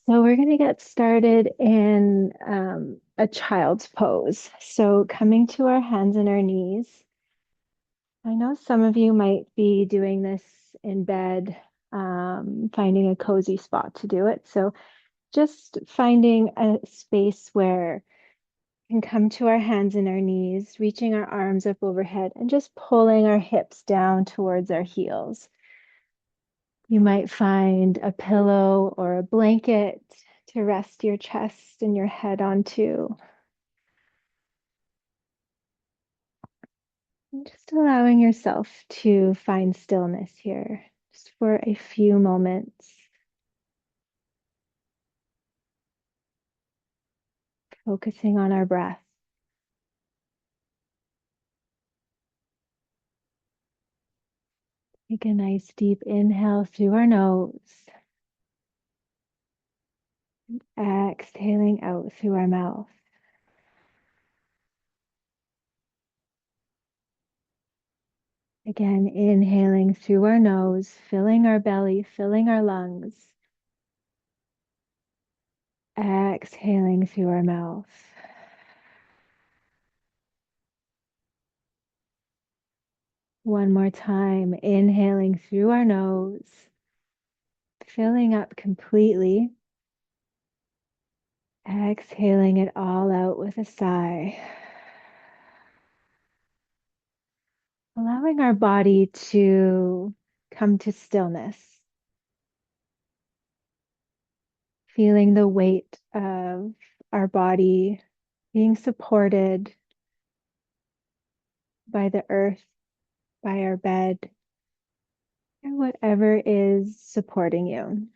So we're going to get started in a child's pose. So coming to our hands and our knees. I know some of you might be doing this in bed, finding a cozy spot to do it. So just finding a space where we can come to our hands and our knees, reaching our arms up overhead and just pulling our hips down towards our heels. You might find a pillow or a blanket to rest your chest and your head onto. And just allowing yourself to find stillness here, just for a few moments, focusing on our breath. Take a nice deep inhale through our nose, exhaling out through our mouth. Again, inhaling through our nose, filling our belly, filling our lungs. Exhaling through our mouth. One more time, inhaling through our nose, filling up completely. Exhaling it all out with a sigh. Allowing our body to come to stillness. Feeling the weight of our body being supported by the earth, by our bed, and whatever is supporting you.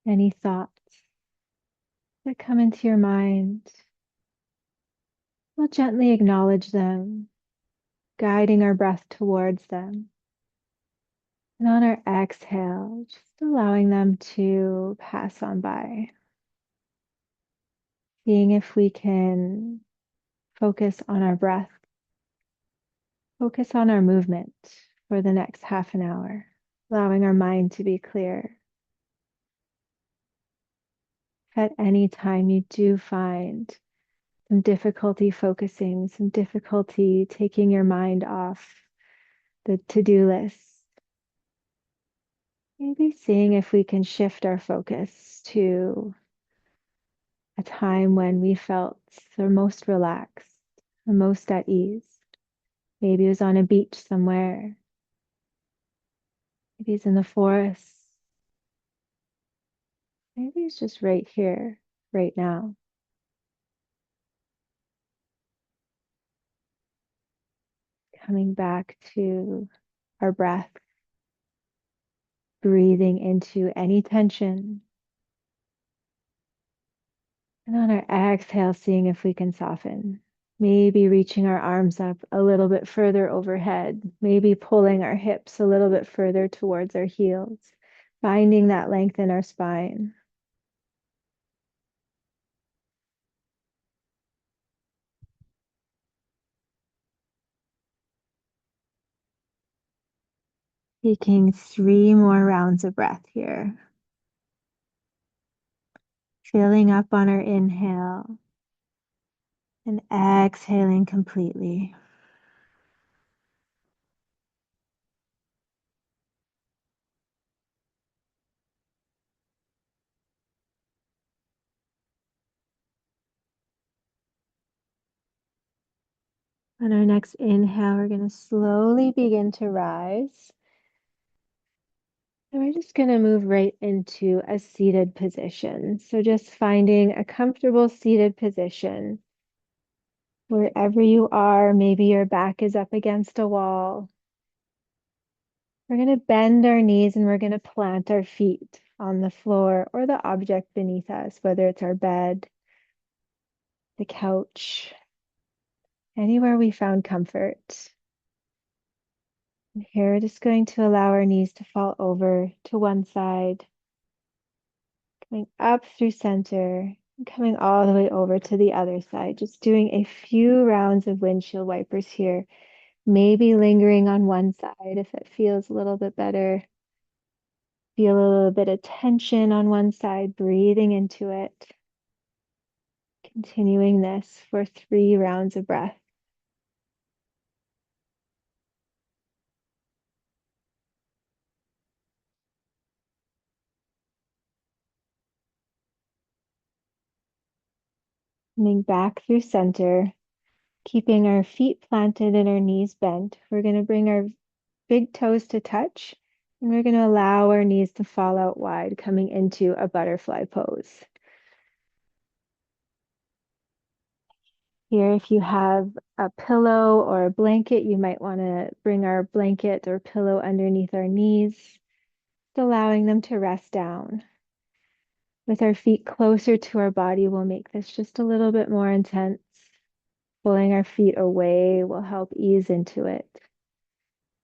Any thoughts that come into your mind, we'll gently acknowledge them, guiding our breath towards them. And on our exhale, just allowing them to pass on by. Seeing if we can focus on our breath, focus on our movement for the next half an hour, allowing our mind to be clear. If at any time you do find some difficulty focusing, some difficulty taking your mind off the to-do list, maybe seeing if we can shift our focus to a time when we felt the most relaxed, the most at ease. Maybe it was on a beach somewhere. Maybe it's in the forest. Maybe it's just right here, right now. Coming back to our breath, breathing into any tension. And on our exhale, seeing if we can soften. Maybe reaching our arms up a little bit further overhead. Maybe pulling our hips a little bit further towards our heels. Finding that length in our spine. Taking 3 more rounds of breath here. Filling up on our inhale and exhaling completely. On our next inhale, we're going to slowly begin to rise. And we're just going to move right into a seated position. So just finding a comfortable seated position. Wherever you are, maybe your back is up against a wall. We're going to bend our knees and we're going to plant our feet on the floor or the object beneath us, whether it's our bed, the couch, anywhere we found comfort. And here we're just going to allow our knees to fall over to one side, coming up through center Coming all the way over to the other side, just doing a few rounds of windshield wipers here. Maybe lingering on one side if it feels a little bit better. Feel a little bit of tension on one side, breathing into it. Continuing this for 3 rounds of breath. Coming back through center, keeping our feet planted and our knees bent. We're going to bring our big toes to touch, and we're going to allow our knees to fall out wide, coming into a butterfly pose. Here, if you have a pillow or a blanket, you might want to bring our blanket or pillow underneath our knees, just allowing them to rest down. With our feet closer to our body, we'll make this just a little bit more intense. Pulling our feet away will help ease into it.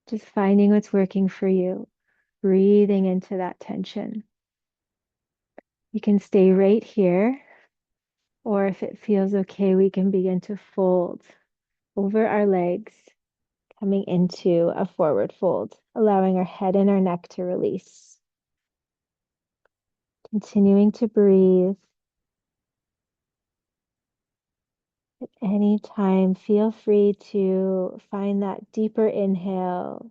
Just finding what's working for you, breathing into that tension. You can stay right here, or if it feels okay, we can begin to fold over our legs, coming into a forward fold, allowing our head and our neck to release. Continuing to breathe. At any time, feel free to find that deeper inhale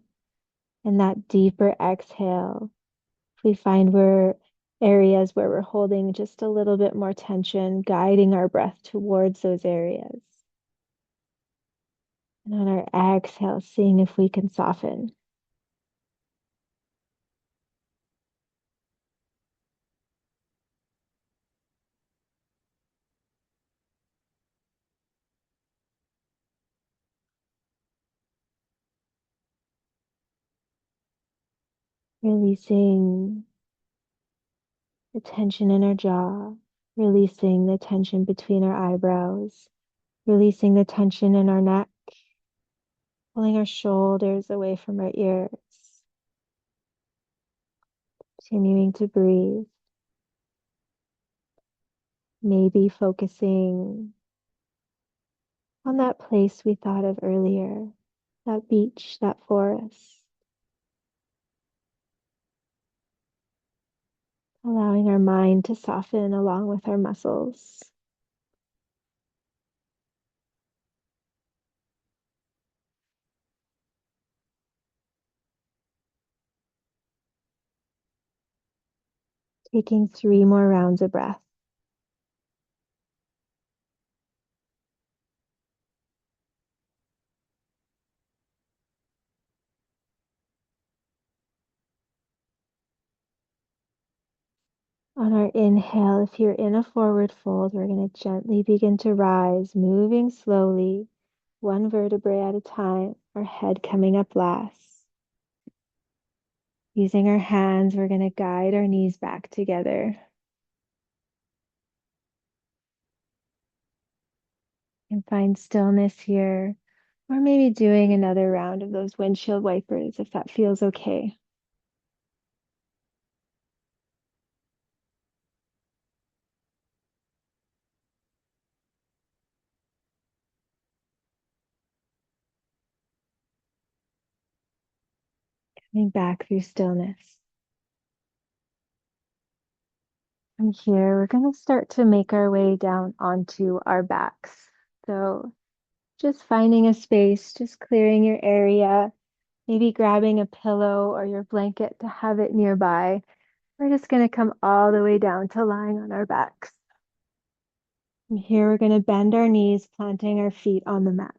and that deeper exhale. If we find we're areas where we're holding just a little bit more tension, guiding our breath towards those areas. And on our exhale, seeing if we can soften. Releasing the tension in our jaw, releasing the tension between our eyebrows, releasing the tension in our neck, pulling our shoulders away from our ears, continuing to breathe, maybe focusing on that place we thought of earlier, that beach, that forest, allowing our mind to soften along with our muscles. Taking 3 more rounds of breath. On our inhale, if you're in a forward fold, we're going to gently begin to rise, moving slowly, one vertebrae at a time, our head coming up last. Using our hands, we're going to guide our knees back together. And find stillness here, or maybe doing another round of those windshield wipers if that feels okay. Coming back through stillness. From here, we're going to start to make our way down onto our backs. So just finding a space, just clearing your area, maybe grabbing a pillow or your blanket to have it nearby. We're just going to come all the way down to lying on our backs. And here we're going to bend our knees, planting our feet on the mat.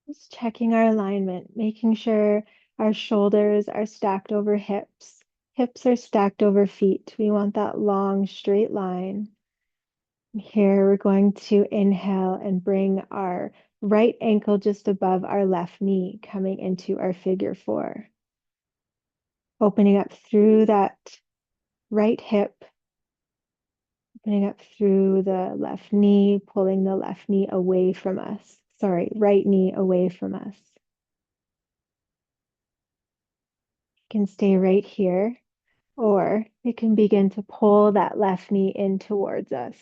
Just checking our alignment, making sure our shoulders are stacked over hips. Hips are stacked over feet. We want that long, straight line. Here we're going to inhale and bring our right ankle just above our left knee, coming into our figure four. Opening up through that right hip, opening up through the left knee, pulling the left knee away from us. Sorry, right knee away from us. You can stay right here. Or we can begin to pull that left knee in towards us,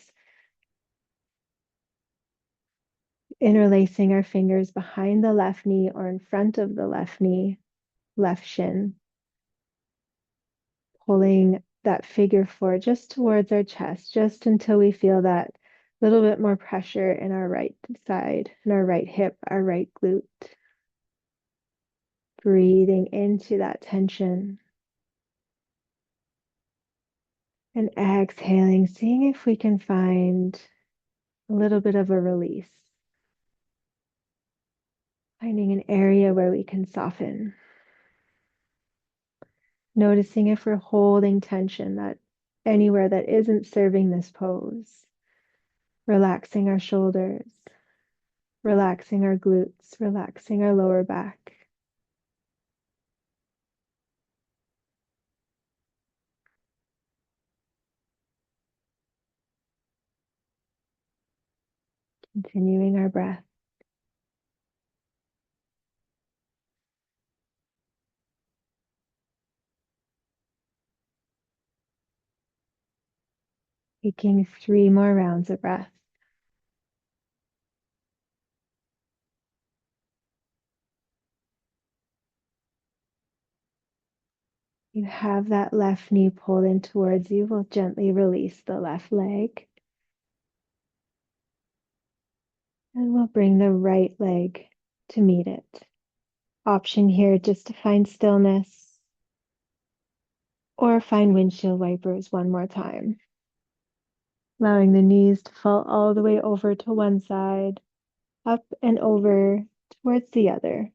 interlacing our fingers behind the left knee or in front of the left knee, left shin, pulling that figure four just towards our chest, just until we feel that little bit more pressure in our right side, in our right hip, our right glute. Breathing into that tension and exhaling, seeing if we can find a little bit of a release, finding an area where we can soften, noticing if we're holding tension that anywhere that isn't serving this pose, relaxing our shoulders, relaxing our glutes, relaxing our lower back. Continuing our breath. Taking 3 more rounds of breath. You have that left knee pulled in towards you. We'll gently release the left leg. And we'll bring the right leg to meet it. Option here just to find stillness or find windshield wipers one more time. Allowing the knees to fall all the way over to one side, up and over towards the other.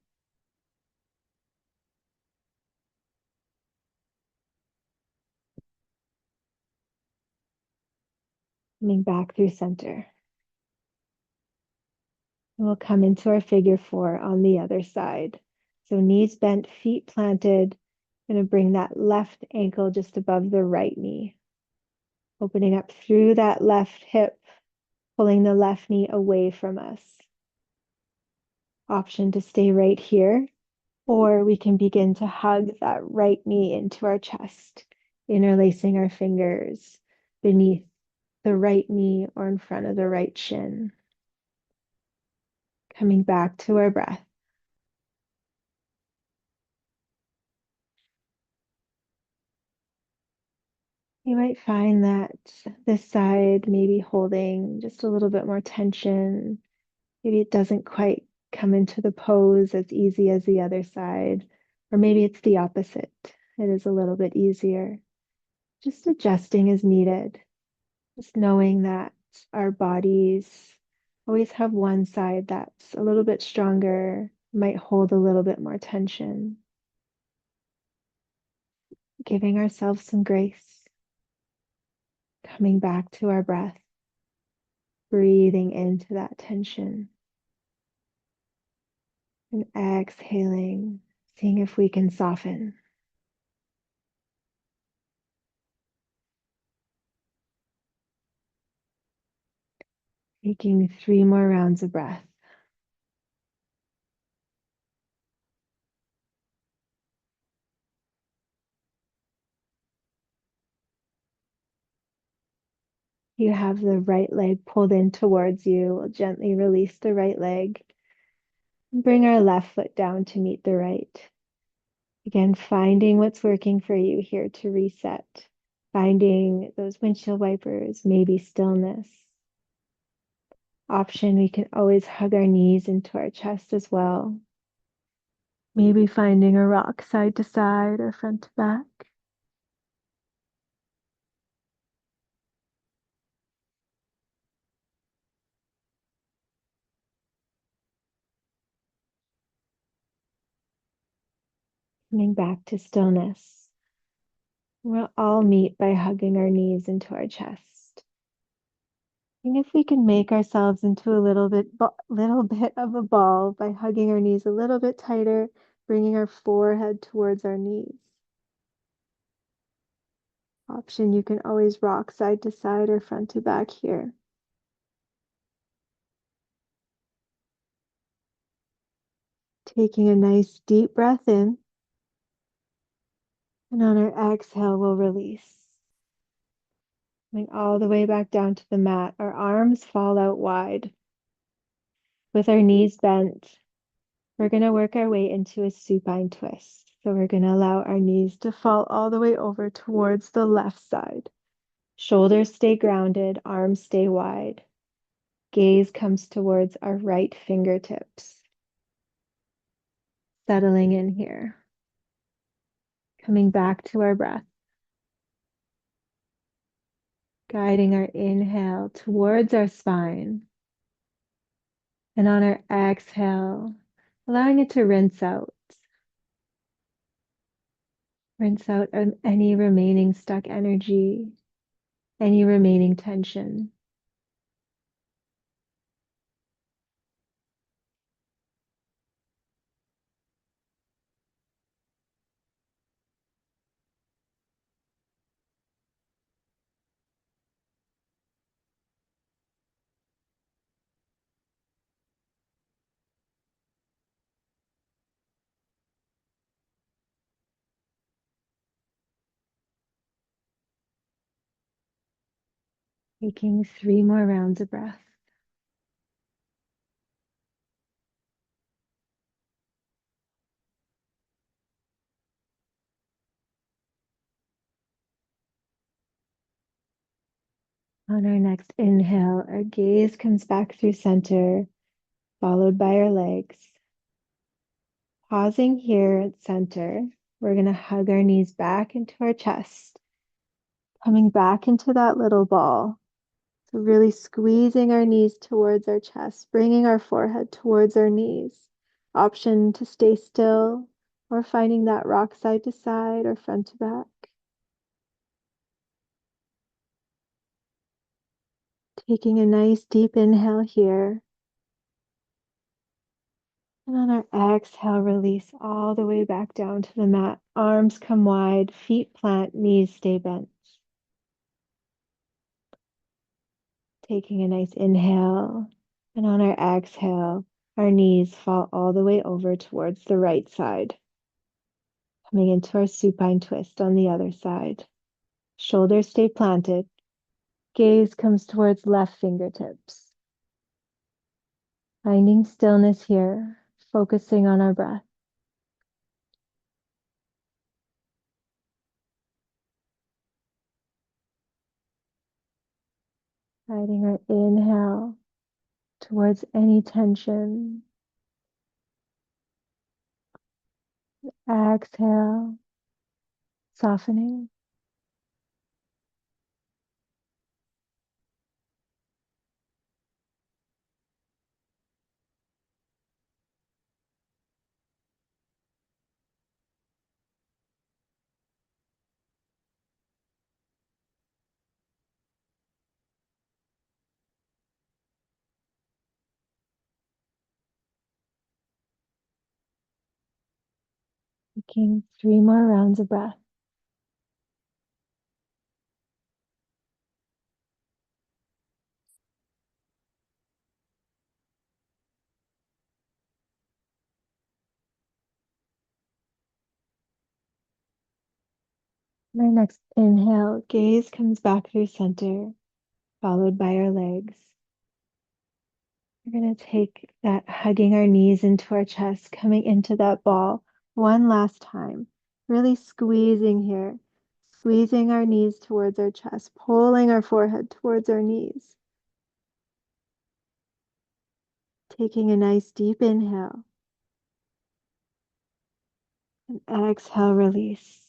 Coming back through center. And we'll come into our figure four on the other side. So knees bent, feet planted. Going to bring that left ankle just above the right knee. Opening up through that left hip, pulling the left knee away from us. Option to stay right here, or we can begin to hug that right knee into our chest, interlacing our fingers beneath the right knee or in front of the right shin. Coming back to our breath. You might find that this side may be holding just a little bit more tension. Maybe it doesn't quite come into the pose as easy as the other side, or maybe it's the opposite. It is a little bit easier. Just adjusting as needed. Just knowing that our bodies always have one side that's a little bit stronger, might hold a little bit more tension. Giving ourselves some grace. Coming back to our breath. Breathing into that tension. And exhaling, seeing if we can soften. Taking 3 more rounds of breath. You have the right leg pulled in towards you. We'll gently release the right leg. And bring our left foot down to meet the right. Again, finding what's working for you here to reset. Finding those windshield wipers, maybe stillness. Option, we can always hug our knees into our chest as well. Maybe finding a rock side to side or front to back. Coming back to stillness. We'll all meet by hugging our knees into our chest. And if we can make ourselves into a little bit of a ball by hugging our knees a little bit tighter, bringing our forehead towards our knees. Option, you can always rock side to side or front to back here. Taking a nice deep breath in And on our exhale, we'll release. Coming all the way back down to the mat. Our arms fall out wide with our knees bent. We're going to work our way into a supine twist. So we're going to allow our knees to fall all the way over towards the left side. Shoulders stay grounded, arms stay wide. Gaze comes towards our right fingertips. Settling in here. Coming back to our breath. Guiding our inhale towards our spine. And on our exhale, allowing it to rinse out. Rinse out any remaining stuck energy, any remaining tension. Taking 3 more rounds of breath. On our next inhale, our gaze comes back through center, followed by our legs. Pausing here at center, we're going to hug our knees back into our chest, coming back into that little ball. So really squeezing our knees towards our chest, bringing our forehead towards our knees. Option to stay still or finding that rock side to side or front to back. Taking a nice deep inhale here. And on our exhale, release all the way back down to the mat. Arms come wide, feet plant, knees stay bent. Taking a nice inhale. And on our exhale, our knees fall all the way over towards the right side. Coming into our supine twist on the other side. Shoulders stay planted. Gaze comes towards left fingertips. Finding stillness here, focusing on our breath. Guiding our inhale towards any tension. Exhale, softening. Taking 3 more rounds of breath. Our next inhale, gaze comes back through center, followed by our legs. We're going to take that hugging our knees into our chest, coming into that ball one last time. Really squeezing here, squeezing our knees towards our chest, pulling our forehead towards our knees. Taking a nice deep inhale. And exhale, release.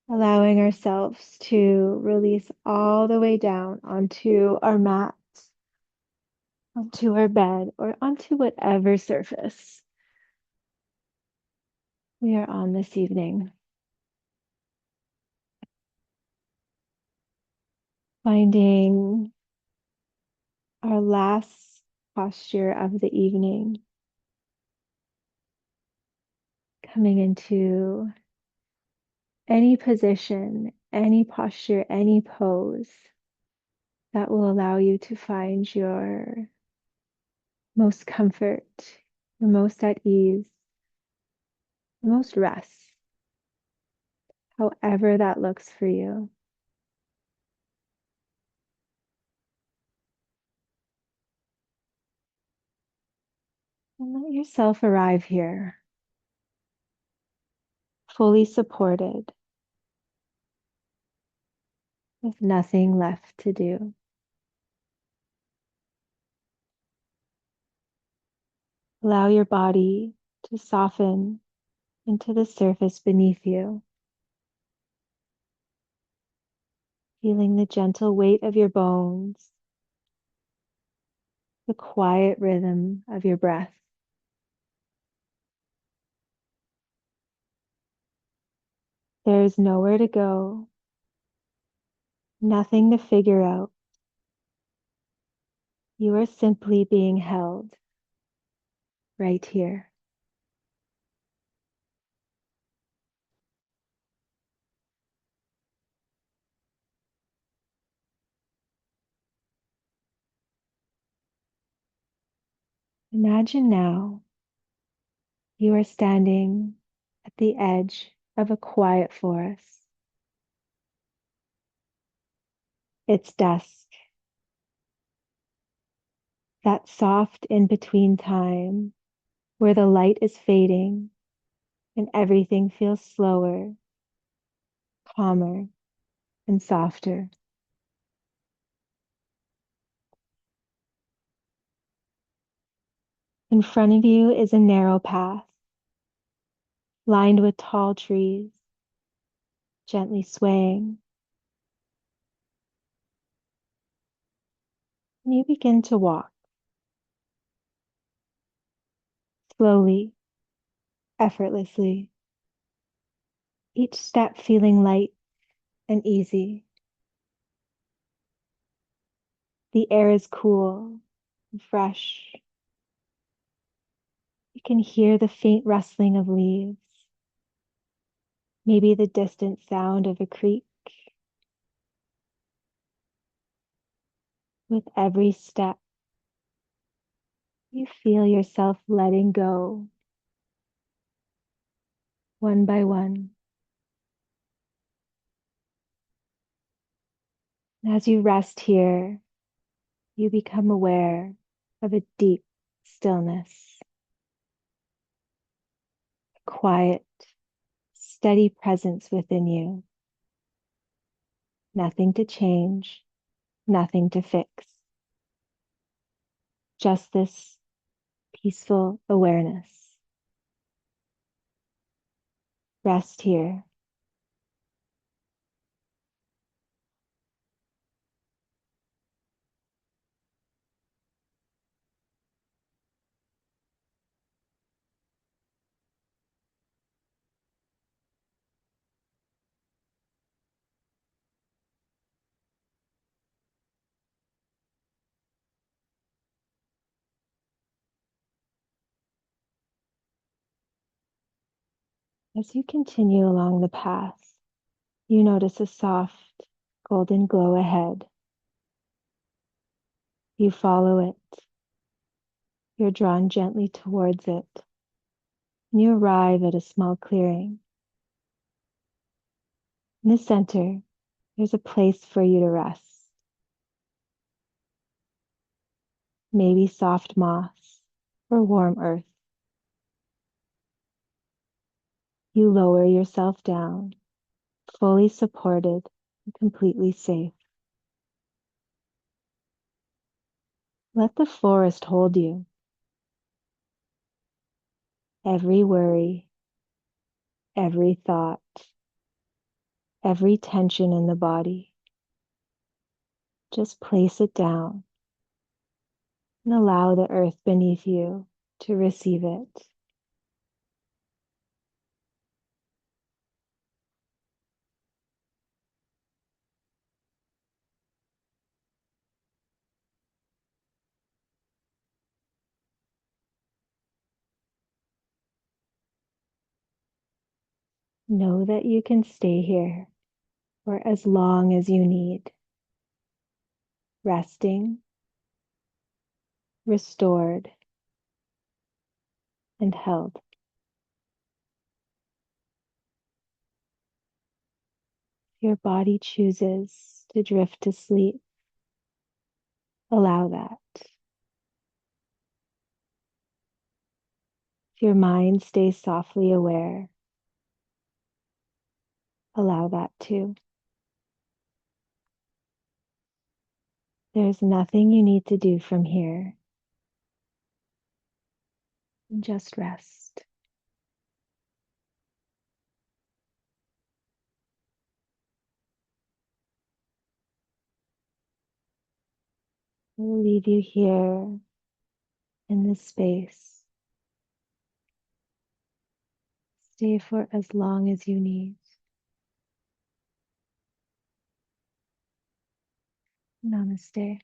Allowing ourselves to release all the way down onto our mat, onto our bed, or onto whatever surface we are on this evening. Finding our last posture of the evening, coming into any position, any posture, any pose that will allow you to find your most comfort, your most at ease, most rest. however that looks for you. And let yourself arrive here, fully supported, with nothing left to do. Allow your body to soften into the surface beneath you, feeling the gentle weight of your bones, the quiet rhythm of your breath. There is nowhere to go, nothing to figure out. You are simply being held right here. Imagine now you are standing at the edge of a quiet forest. It's dusk, that soft in between time where the light is fading and everything feels slower, calmer, and softer. In front of you is a narrow path lined with tall trees, gently swaying. And you begin to walk slowly, effortlessly, each step feeling light and easy. The air is cool and fresh. You can hear the faint rustling of leaves, maybe the distant sound of a creek. With every step, you feel yourself letting go one by one. As you rest here, you become aware of a deep stillness, a quiet, steady presence within you. Nothing to change, nothing to fix. Just this peaceful awareness. Rest here. As you continue along the path, you notice a soft golden glow ahead. You follow it. You're drawn gently towards it. And you arrive at a small clearing. In the center, there's a place for you to rest. Maybe soft moss or warm earth. You lower yourself down, fully supported and completely safe. Let the forest hold you. Every worry, every thought, every tension in the body. Just place it down and allow the earth beneath you to receive it. Know that you can stay here for as long as you need, resting, restored, and held. your body chooses to drift to sleep, allow that. If your mind stays softly aware, allow that too. There's nothing you need to do from here. Just rest. We'll leave you here in this space. Stay for as long as you need. Namaste.